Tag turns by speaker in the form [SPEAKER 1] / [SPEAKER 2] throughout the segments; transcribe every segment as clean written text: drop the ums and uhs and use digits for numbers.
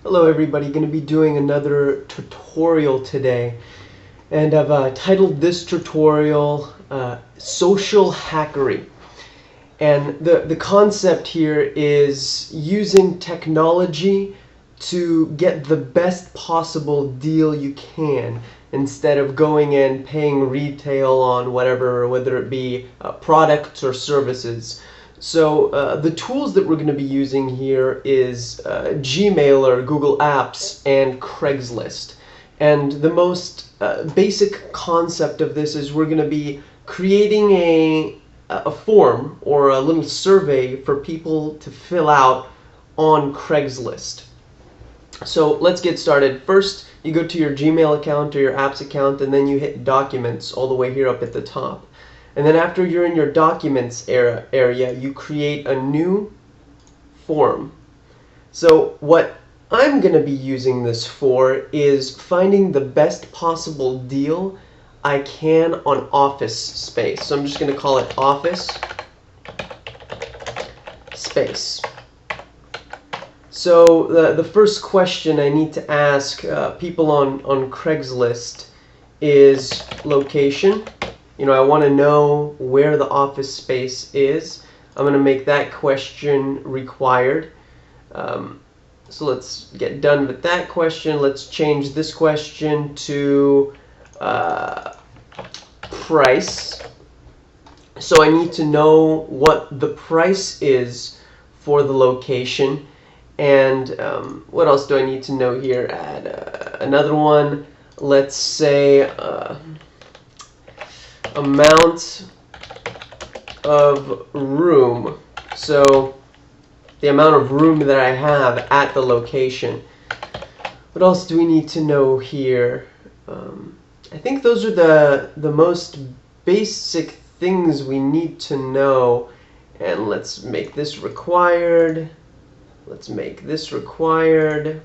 [SPEAKER 1] Hello everybody, going to be doing another tutorial today, and I've titled this tutorial Social Hackery. And the concept here is using technology to get the best possible deal you can instead of going and paying retail on whatever, whether it be products or services. So the tools that we're going to be using here is Gmail or Google Apps and Craigslist. And the most basic concept of this is we're going to be creating a form or a little survey for people to fill out on Craigslist. So let's get started. First, you go to your Gmail account or your apps account, and then you hit Documents all the way here up at the top. And then after you're in your Documents area, you create a new form. So what I'm going to be using this for is finding the best possible deal I can on Office Space. So I'm just going to call it Office Space. So the first question I need to ask people on Craigslist is location. You know, I want to know where the office space is. I'm going to make that question required. So let's get done with that question. Let's change this question to price. So I need to know what the price is for the location. And what else do I need to know here? Add another one. Let's say amount of room. So the amount of room that I have at the location. What else do we need to know here? I think those are the most basic things we need to know. And let's make this required. Let's make this required.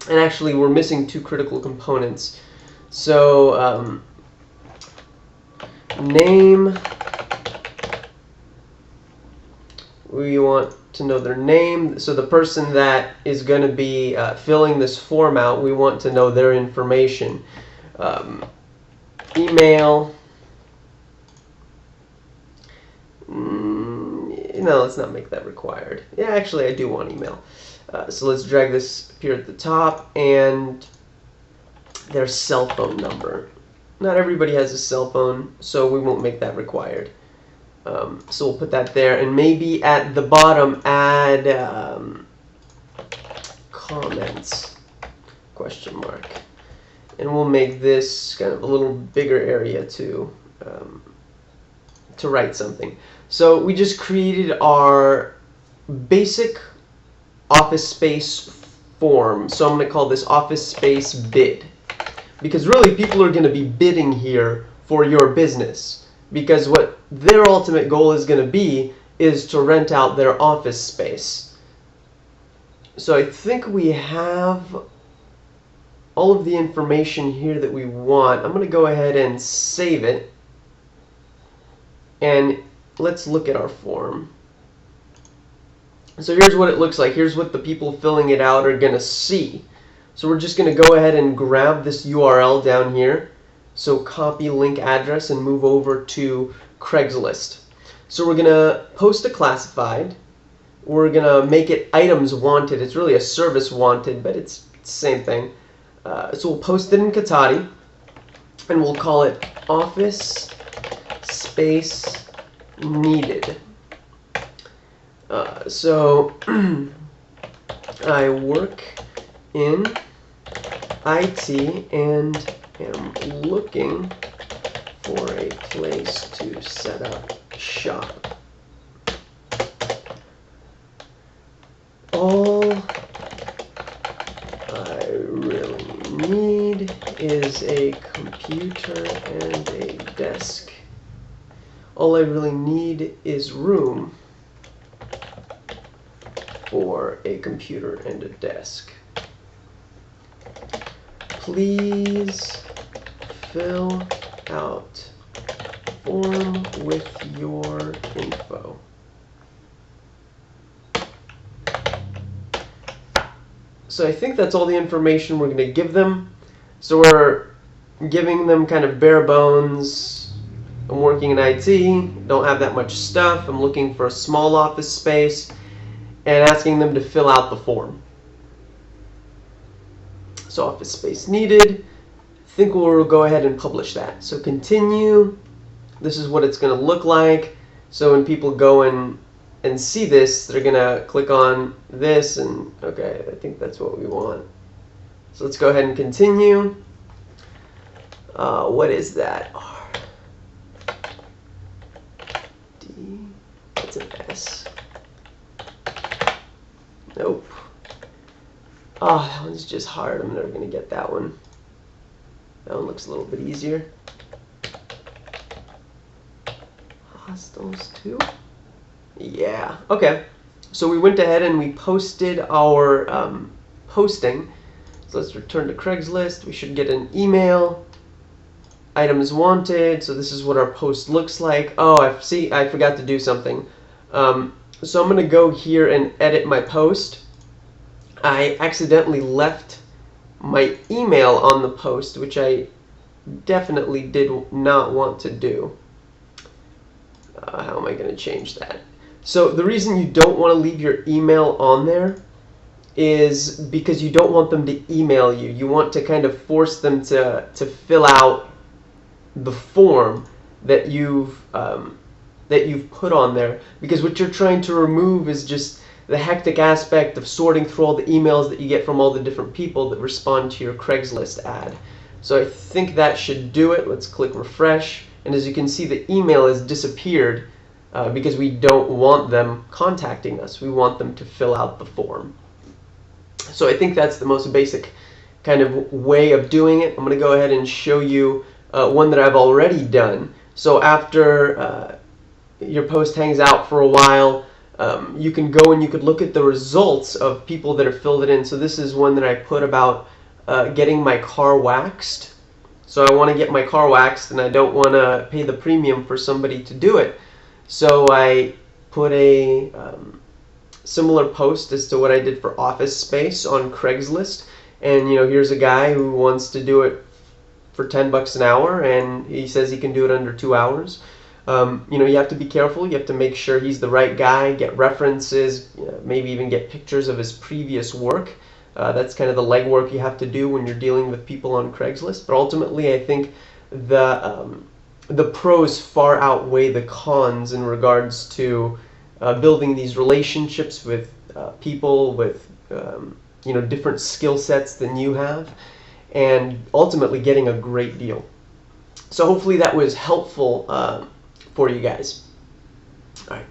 [SPEAKER 1] And actually, we're missing two critical components. So name. We want to know their name. So the person that is going to be filling this form out, we want to know their information. Email. No, let's not make that required. Yeah, actually, I do want email. So let's drag this up here at the top, and their cell phone number. Not everybody has a cell phone, so we won't make that required. So we'll put that there, and maybe at the bottom add comments, question mark. And we'll make this kind of a little bigger area to write something. So we just created our basic Office Space form. So I'm going to call this Office Space bid. Because really people are going to be bidding here for your business. Because what their ultimate goal is going to be is to rent out their office space. So I think we have all of the information here that we want. I'm going to go ahead and save it. And let's look at our form. So here's what it looks like. Here's what the people filling it out are going to see. So we're just going to go ahead and grab this URL down here. So copy link address and move over to Craigslist. So we're going to post a classified. We're going to make it items wanted. It's really a service wanted, but it's the same thing. So we'll post it in Katati, and we'll call it Office Space Needed. So I work in IT and am looking for a place to set up shop. All I really need is a computer and a desk. All I really need is room for a computer and a desk. Please fill out form with your info. So I think that's all the information we're going to give them. So we're giving them kind of bare bones. I'm working in IT, don't have that much stuff. I'm looking for a small office space, and asking them to fill out the form. So office space needed. I think we'll go ahead and publish that. So continue. This is what it's going to look like. So when people go and see this, they're going to click on this, and okay, I think that's what we want. So let's go ahead and continue. What is that? R. D. That's an S. Nope. Oh, that one's just hard. I'm never going to get that one. That one looks a little bit easier. Hostels too? Yeah. Okay. So we went ahead and we posted our posting. So let's return to Craigslist. We should get an email. Items wanted. So this is what our post looks like. Oh, I forgot to do something. So I'm going to go here and edit my post. I accidentally left my email on the post, which I definitely did not want to do. How am I going to change that? So the reason you don't want to leave your email on there is because you don't want them to email you. You want to kind of force them to fill out the form that you've put on there, because what you're trying to remove is just the hectic aspect of sorting through all the emails that you get from all the different people that respond to your Craigslist ad. So I think that should do it. Let's click refresh, and as you can see, the email has disappeared because we don't want them contacting us. We want them to fill out the form. So I think that's the most basic kind of way of doing it. I'm going to go ahead and show you one that I've already done. So after your post hangs out for a while, you can go and you could look at the results of people that have filled it in. So this is one that I put about getting my car waxed. So I want to get my car waxed, and I don't want to pay the premium for somebody to do it. So I put a similar post as to what I did for office space on Craigslist. And here's a guy who wants to do it for $10 an hour, and he says he can do it under 2 hours. You have to be careful. You have to make sure he's the right guy, get references, maybe even get pictures of his previous work. That's kind of the legwork you have to do when you're dealing with people on Craigslist. But ultimately, I think the pros far outweigh the cons in regards to building these relationships with people with different skill sets than you have, and ultimately getting a great deal. So hopefully that was helpful for you guys. All right.